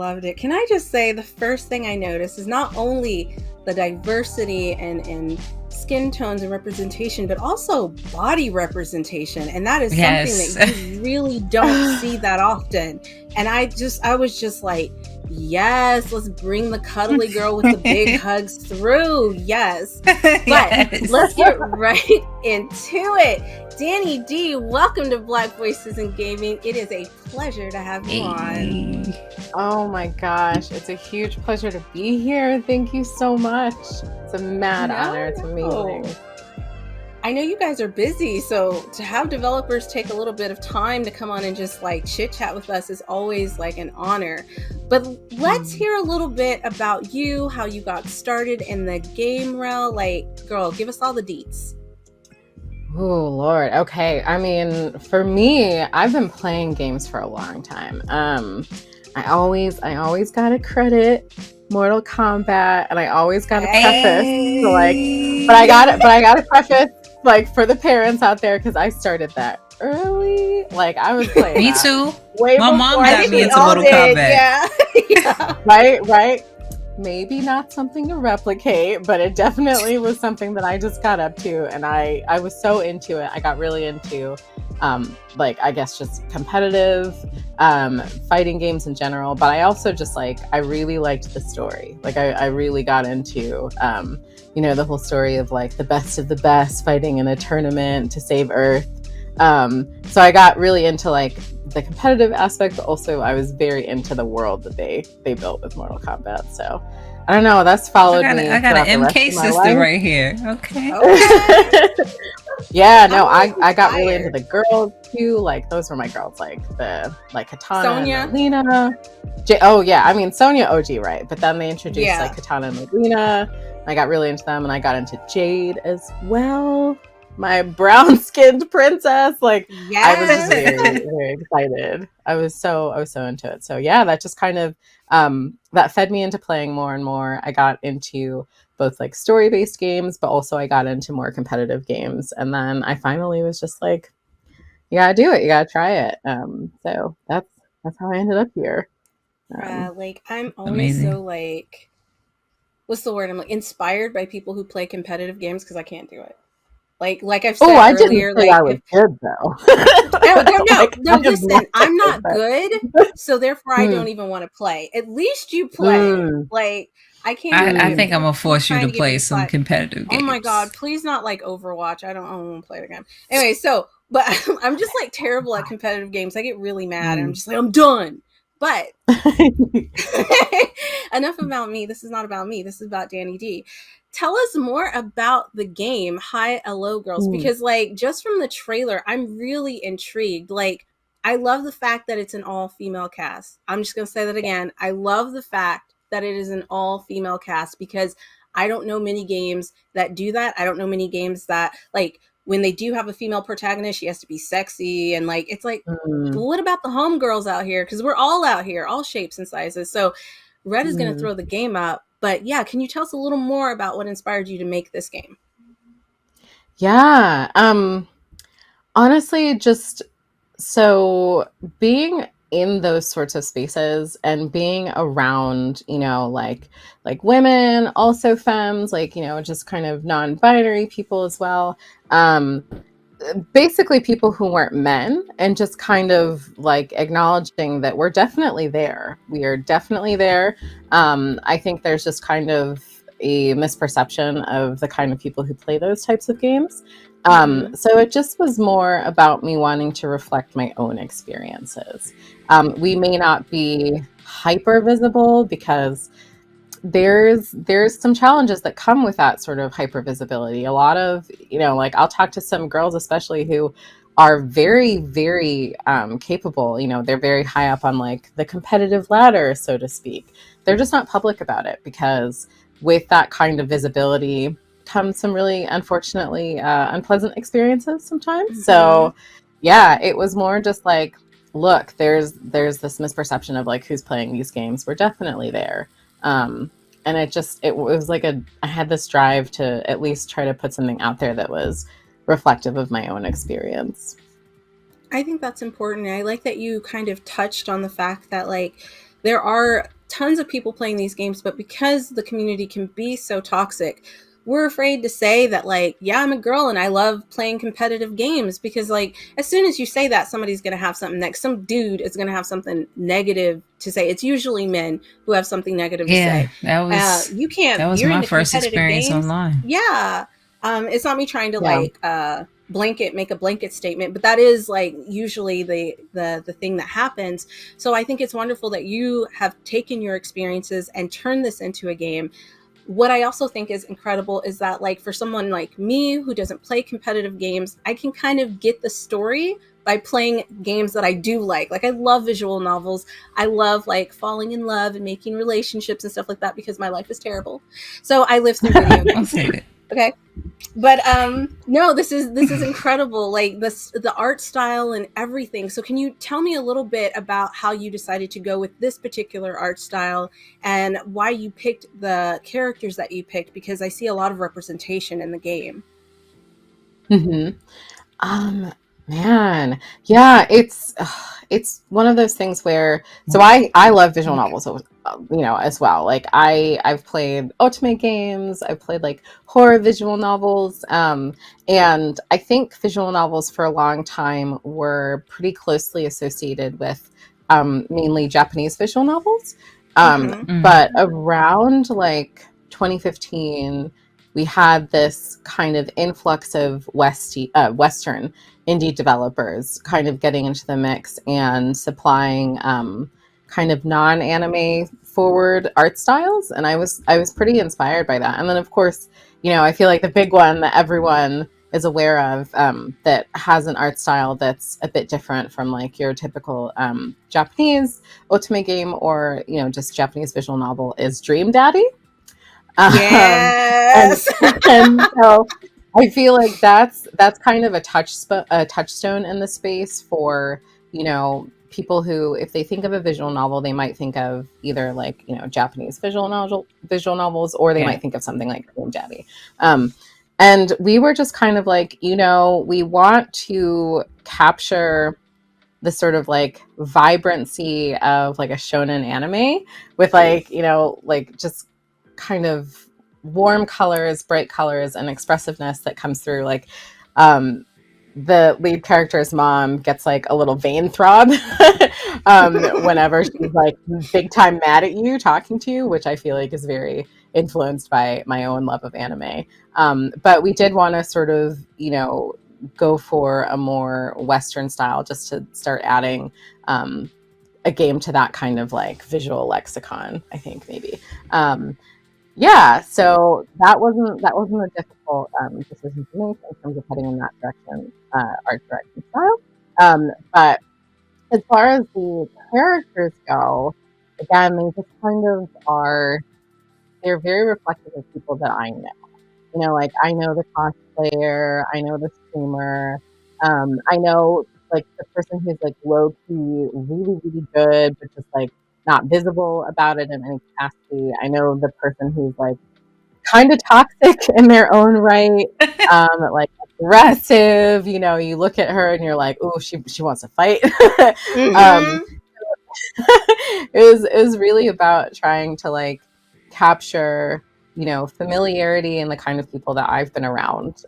loved it. Can I just say the first thing I noticed is not only the diversity and skin tones and representation, but also body representation. And that is something that you really don't see that often. And I was just like, yes, let's bring the cuddly girl with the big hugs through. Yes. But let's get right into it. Dani D, welcome to Black Voices in Gaming. It is a pleasure to have you on. Oh my gosh, it's a huge pleasure to be here. Thank you so much. It's a mad honor. It's amazing. I know you guys are busy, so to have developers take a little bit of time to come on and just like chit chat with us is always like an honor. But let's hear a little bit about you, how you got started in the game realm. Like, girl, give us all the deets. Oh Lord. Okay. I mean, for me, I've been playing games for a long time. I always gotta credit Mortal Kombat, and I always gotta preface to like, but I gotta preface like for the parents out there, because I started that early. Like I was playing. Me too. Way My mom got me into Mortal Kombat. Yeah. Right. Maybe not something to replicate, but it definitely was something that I just got up to, and I was so into it. I got really into like I guess just competitive fighting games in general, but I also just like I really liked the story. Like I really got into the whole story of like the best of the best fighting in a tournament to save Earth. So I got really into like the competitive aspect, but also I was very into the world that they built with Mortal Kombat. So I don't know, that's followed me. I got an MK sister right here. Okay. Yeah, no, I got really into the girls too. Like those were my girls, like the Katana, Sonya, and Melina. Oh yeah, I mean Sonya OG, right? But then they introduced like Katana and Melina. I got really into them, and I got into Jade as well. My brown-skinned princess. Like I was just very, very excited. I was so into it. So yeah, that just kind of that fed me into playing more and more. I got into both like story-based games, but also I got into more competitive games. And then I finally was just like, you gotta do it. You gotta try it. So that's how I ended up here. Like I'm always so like, what's the word? I'm like inspired by people who play competitive games because I can't do it. Like I've said earlier, I didn't say I was good though. No, listen, I'm not good, so therefore I don't even want to play. At least you play. Like I can't. I think I'm gonna force you to play some competitive games. Oh my god, please not like Overwatch. I don't want to play the game. Anyway, so but I'm just like terrible at competitive games. I get really mad and I'm just like, I'm done. But enough about me. This is not about me. This is about Dani D. Tell us more about the game, Hi Elo Girls, because like just from the trailer, I'm really intrigued. Like, I love the fact that it's an all-female cast. I'm just going to say that again. I love the fact that it is an all-female cast because I don't know many games that do that. I don't know many games that like when they do have a female protagonist, she has to be sexy. And like, it's like, well, what about the homegirls out here? Because we're all out here, all shapes and sizes. So Red is going to throw the game up. But yeah, can you tell us a little more about what inspired you to make this game? Yeah. Honestly, just so being in those sorts of spaces and being around, like women, also femmes, like, just kind of non-binary people as well. Basically people who weren't men, and just kind of like acknowledging that we're definitely there. We are definitely there. I think there's just kind of a misperception of the kind of people who play those types of games. So it just was more about me wanting to reflect my own experiences. We may not be hyper visible because there's some challenges that come with that sort of hyper visibility. A lot of, like I'll talk to some girls, especially who are very, very capable. They're very high up on like the competitive ladder, so to speak. They're just not public about it because with that kind of visibility comes some really, unfortunately, unpleasant experiences sometimes. So yeah, it was more just like, look, there's this misperception of like who's playing these games. We're definitely there. And it was like I had this drive to at least try to put something out there that was reflective of my own experience. I think that's important. I like that you kind of touched on the fact that like there are tons of people playing these games, but because the community can be so toxic, we're afraid to say that, like, yeah, I'm a girl and I love playing competitive games, because like as soon as you say that, somebody's going to have something next. Some dude is going to have something negative to say. It's usually men who have something negative to say. You can't. That was You're my into first competitive experience games. online. Yeah. It's not me trying to make a blanket statement, but that is like usually the thing that happens. So I think it's wonderful that you have taken your experiences and turned this into a game. What I also think is incredible is that, like, for someone like me who doesn't play competitive games, I can kind of get the story by playing games that I do like. Like, I love visual novels. I love like falling in love and making relationships and stuff like that, because my life is terrible. So I live through video games. Okay. But no, this is incredible, like the art style and everything. So can you tell me a little bit about how you decided to go with this particular art style and why you picked the characters that you picked? Because I see a lot of representation in the game. Man, yeah, it's one of those things where, so I love visual novels, as well. Like I've played ultimate games, I've played like horror visual novels, and I think visual novels for a long time were pretty closely associated with mainly Japanese visual novels, but around like 2015 we had this kind of influx of Western indie developers kind of getting into the mix and supplying kind of non-anime forward art styles, and I was pretty inspired by that. And then of course, I feel like the big one that everyone is aware of that has an art style that's a bit different from like your typical Japanese otome game or just Japanese visual novel is Dream Daddy. Yes. And so I feel like that's kind of a touchstone in the space for people who, if they think of a visual novel, they might think of either like Japanese visual novels, or they might think of something like Dream Daddy. And we were just kind of like, we want to capture the sort of like vibrancy of like a shonen anime with like like just kind of warm colors, bright colors, and expressiveness that comes through. Like the lead character's mom gets like a little vein throb whenever she's like big time mad at you, talking to you, which I feel like is very influenced by my own love of anime. But we did want to sort of go for a more Western style, just to start adding a game to that kind of like visual lexicon, I think maybe. Yeah, so that wasn't a difficult decision to make in terms of heading in that direction, art direction style. But as far as the characters go, again, they just kind of they're very reflective of people that I know. Like I know the cosplayer, I know the streamer, I know like the person who's like low key, really, really good, but just like not visible about it in any capacity. I know the person who's like kind of toxic in their own right, like aggressive. You look at her and you're like, oh, she wants to fight. It was really about trying to like capture familiarity and the kind of people that I've been around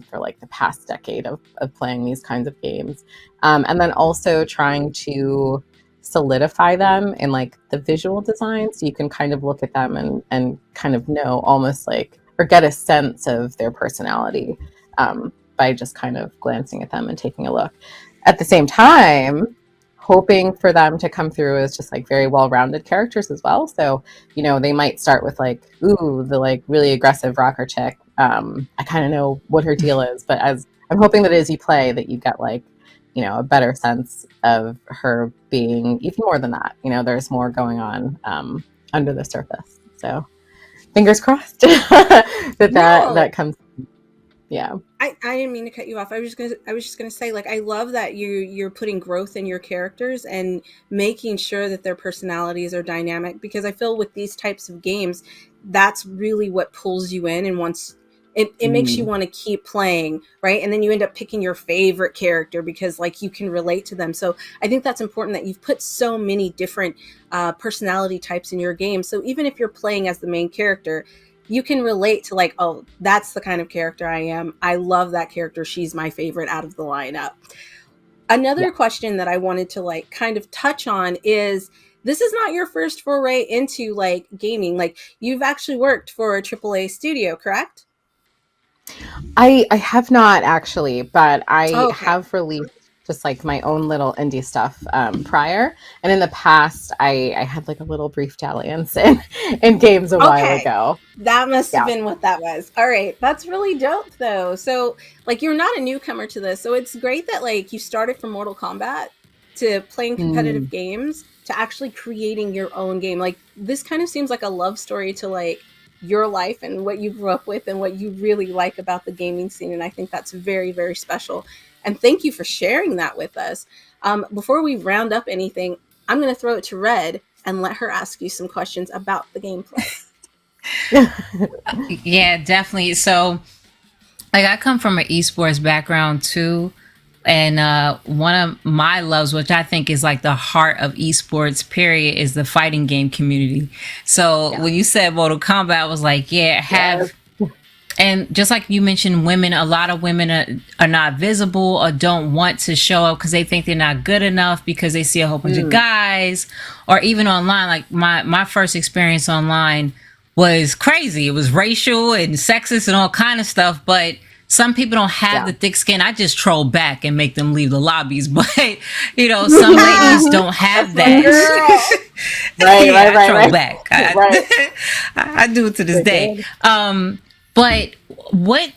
for like the past decade of playing these kinds of games, and then also trying to solidify them in like the visual design, so you can kind of look at them and kind of know almost like, or get a sense of their personality by just kind of glancing at them and taking a look. At the same time, hoping for them to come through as just like very well-rounded characters as well. So, they might start with like, ooh, the like really aggressive rocker chick. I kind of know what her deal is, but as I'm hoping that as you play, that you get like, a better sense of her being even more than that. There's more going on under the surface. So fingers crossed that comes. Yeah. I didn't mean to cut you off. I was just gonna say, like, I love that you're putting growth in your characters and making sure that their personalities are dynamic, because I feel with these types of games, that's really what pulls you in and it makes you want to keep playing, right? And then you end up picking your favorite character because like you can relate to them. So I think that's important that you've put so many different personality types in your game. So even if you're playing as the main character, you can relate to like, oh, that's the kind of character I am. I love that character. She's my favorite out of the lineup. Another question that I wanted to like kind of touch on is, this is not your first foray into like gaming. Like you've actually worked for a AAA studio, correct? I have not actually, but I have released just like my own little indie stuff prior. And in the past, I had like a little brief dalliance in games a while ago. That must have been what that was. All right. That's really dope though. So like you're not a newcomer to this. So it's great that like you started from Mortal Kombat to playing competitive games to actually creating your own game. Like this kind of seems like a love story to like your life and what you grew up with and what you really like about the gaming scene. And I think that's very, very special. And thank you for sharing that with us. Before we round up anything, I'm going to throw it to Red and let her ask you some questions about the gameplay. Yeah, definitely. So like I come from an esports background too. And one of my loves, which I think is like the heart of esports, period, is the fighting game community. So when you said Mortal Kombat, I was like, and just like you mentioned, women, a lot of women are not visible or don't want to show up because they think they're not good enough because they see a whole bunch of guys, or even online. Like my first experience online was crazy. It was racial and sexist and all kind of stuff, but some people don't have the thick skin. I just troll back and make them leave the lobbies. But, you know, some ladies don't have that. I troll back. I do it to this day. But what,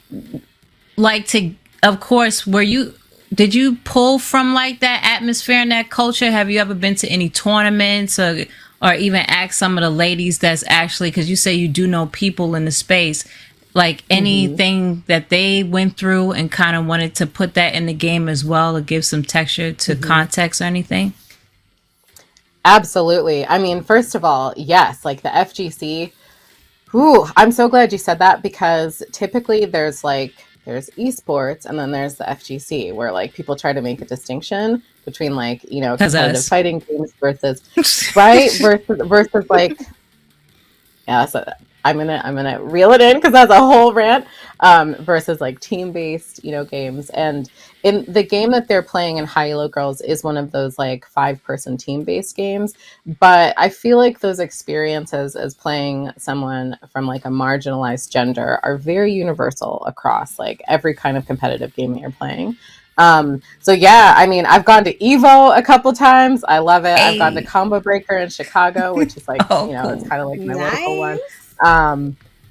like of course, did you pull from like that atmosphere and that culture? Have you ever been to any tournaments or even asked some of the ladies that's actually, because you say you do know people in the space, like anything that they went through and kind of wanted to put that in the game as well to give some texture to context or anything? Absolutely. I mean, first of all, yes, like the FGC. Ooh, I'm so glad you said that because typically there's esports and then there's the FGC where like people try to make a distinction between like, you know, competitive fighting games versus versus like, so I'm gonna reel it in because that's a whole rant. Versus like team-based, you know, games. And in the game that they're playing in Elo Girls is one of those like 5-person team-based games. But I feel like those experiences as playing someone from like a marginalized gender are very universal across like every kind of competitive game that you're playing. So yeah, I mean, I've gone to Evo a couple times. I love it. I've gone to Combo Breaker in Chicago, which is like, you know, it's kind of like my local one.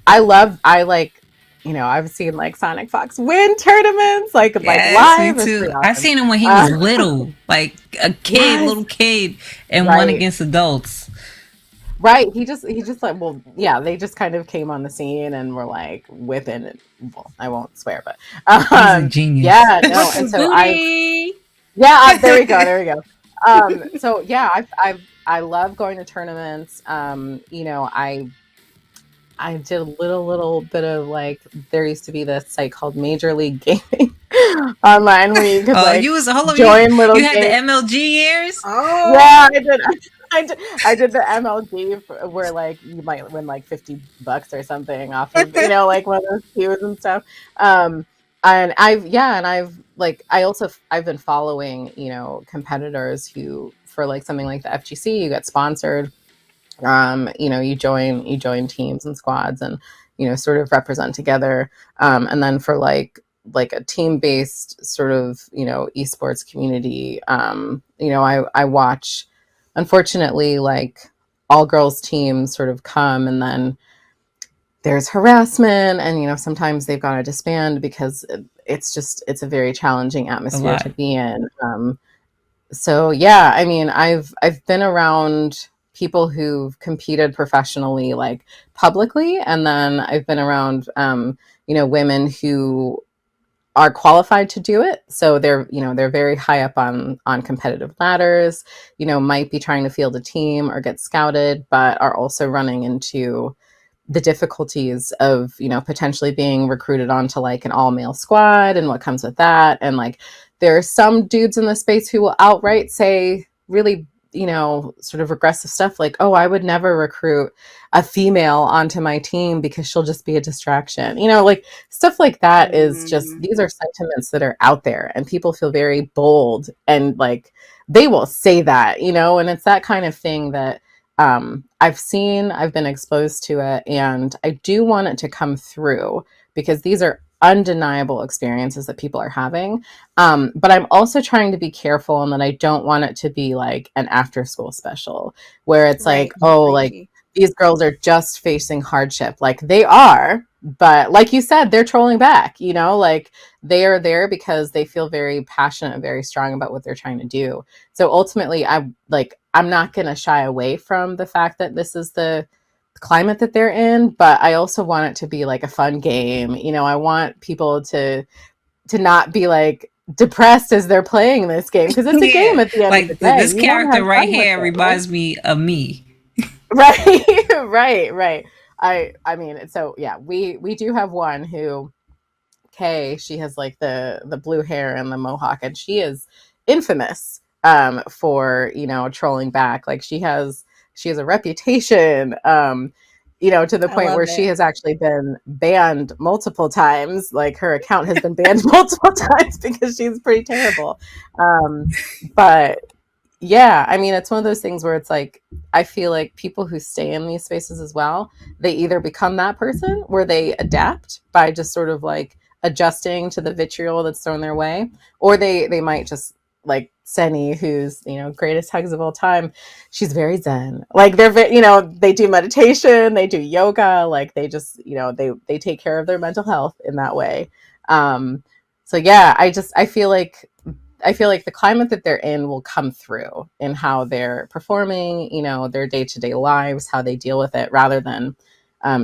I like, you know, I've seen like Sonic Fox win tournaments, like live. Me too. Awesome. I've seen him when he was little, like a kid, little kid, and won against adults. Right. He just like, well, yeah, they just kind of came on the scene and were like whipping it. Well, I won't swear, but he's a genius. Yeah, no. And so there we go. So yeah, I love going to tournaments. You know, I did a little bit of like, there used to be this site called Major League Gaming online where you could join little. You had the MLG years? Oh yeah, I did. I did the MLG where like you might win like $50 or something off of, you know, like one of those queues and stuff. And I've been following, you know, competitors who for like something like the FGC, you get sponsored. You know, you join teams and squads and, you know, sort of represent together. And then for like a team-based sort of, you know, esports community, you know, I watch, unfortunately, like all girls teams sort of come and then there's harassment and, you know, sometimes they've got to disband because it's a very challenging atmosphere to be in. So yeah, I mean, I've been around people who've competed professionally, like publicly, and then I've been around, you know, women who are qualified to do it. So they're very high up on competitive ladders, you know, might be trying to field a team or get scouted, but are also running into, the difficulties of, you know, potentially being recruited onto like an all male squad and what comes with that. And like, there are some dudes in the space who will outright say really, you know, sort of regressive stuff like, oh, I would never recruit a female onto my team because she'll just be a distraction. You know, like stuff like that is just, these are sentiments that are out there and people feel very bold and like they will say that, you know, and it's that kind of thing that I've been exposed to it, and I do want it to come through because these are undeniable experiences that people are having. But I'm also trying to be careful and that I don't want it to be like an after school special where it's Right, like, oh, like these girls are just facing hardship. Like they are, but like you said, they're trolling back, you know, like they are there because they feel very passionate and very strong about what they're trying to do. So ultimately, I'm not going to shy away from the fact that this is the climate that they're in, but I also want it to be like a fun game. You know, I want people to not be like depressed as they're playing this game because it's a game Yeah, at the end of the like day. this You want to character have right fun with here it, right? reminds me of me. Right, right. I mean, so yeah, we do have one who Kay, she has like the blue hair and the mohawk, and she is infamous for, you know, trolling back. Like she has a reputation, you know, to the I point love where she it. has actually been banned multiple times. Like her account has been banned multiple times because she's pretty terrible. Um, but yeah, I mean, it's one of those things where it's like, I feel like people who stay in these spaces as well, they either become that person where they adapt by just sort of like adjusting to the vitriol that's thrown their way, or they might just like Seni, who's, you know, greatest hugs of all time. She's very zen. Like you know, they do meditation, they do yoga, like they just, you know, they take care of their mental health in that way. So yeah, I feel like the climate that they're in will come through in how they're performing, you know, their day to day lives, how they deal with it, rather than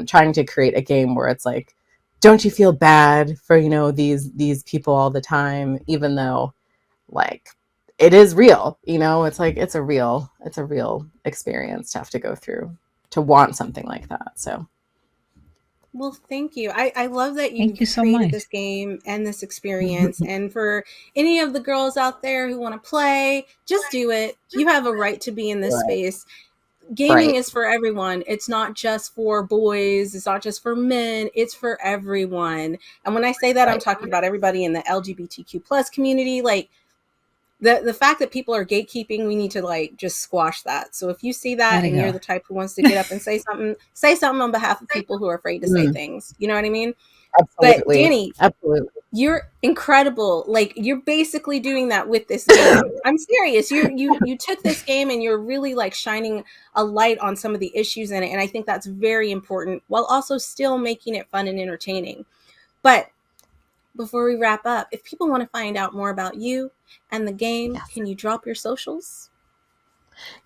trying to create a game where it's like, don't you feel bad for, you know, these people all the time, even though like it is real, you know, it's like it's a real experience to have to go through to want something like that. So Well, thank you. I love that Thank you you've so created much. this game and this experience. And for any of the girls out there who want to play, just do it. You have a right to be in this right, space. Gaming right, is for everyone. It's not just for boys, it's not just for men, it's for everyone. And when I say that, I'm right. talking about everybody in the LGBTQ plus community. Like the fact that people are gatekeeping, we need to like just squash that. So if you see Let that it and you're go. the type who wants to get up and say something on behalf of people who are afraid to say Mm, things. You know what I mean? But absolutely, Dani, absolutely. you're incredible. Like you're basically doing that with this game. I'm serious. You took this game and you're really like shining a light on some of the issues in it, and I think that's very important while also still making it fun and entertaining. But before we wrap up, if people want to find out more about you and the game, Yes. can you drop your socials?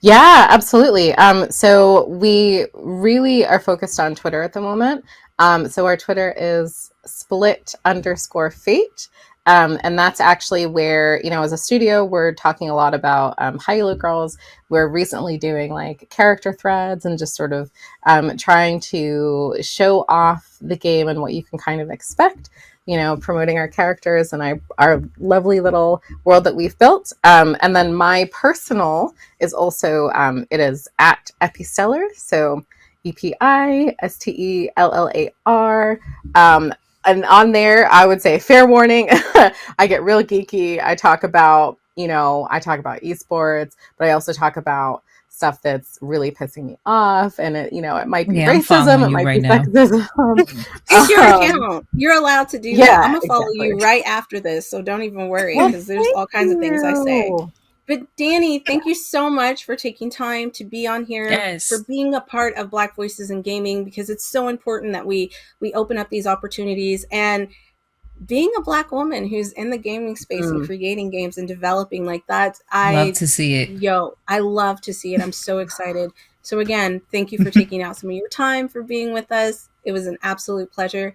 Yeah, absolutely. So we really are focused on Twitter at the moment. So our Twitter is split_fate. And that's actually where, you know, as a studio, we're talking a lot about Elo Girls. We're recently doing like character threads and just sort of trying to show off the game and what you can kind of expect, you know, promoting our characters and our lovely little world that we've built. And then my personal is also it is at Epistellar, so EPISTELLAR. And on there, I would say fair warning. I get real geeky. I talk about esports, but I also talk about stuff that's really pissing me off, and it, you know, it might be Yeah, I'm racism, following it you might right be now. sexism. It's your um, account. You're allowed to do that. I'm yeah, gonna follow exactly. you right after this, so don't even worry Well, because there's thank all kinds of things I say. you. But Dani, thank you so much for taking time to be on here, for Yes. being a part of Black Voices in Gaming, because it's so important that we open up these opportunities. And being a Black woman who's in the gaming space and Mm. creating games and developing like that, Love to see it. I love to see it. I'm so excited. So again, thank you for taking out some of your time for being with us. It was an absolute pleasure.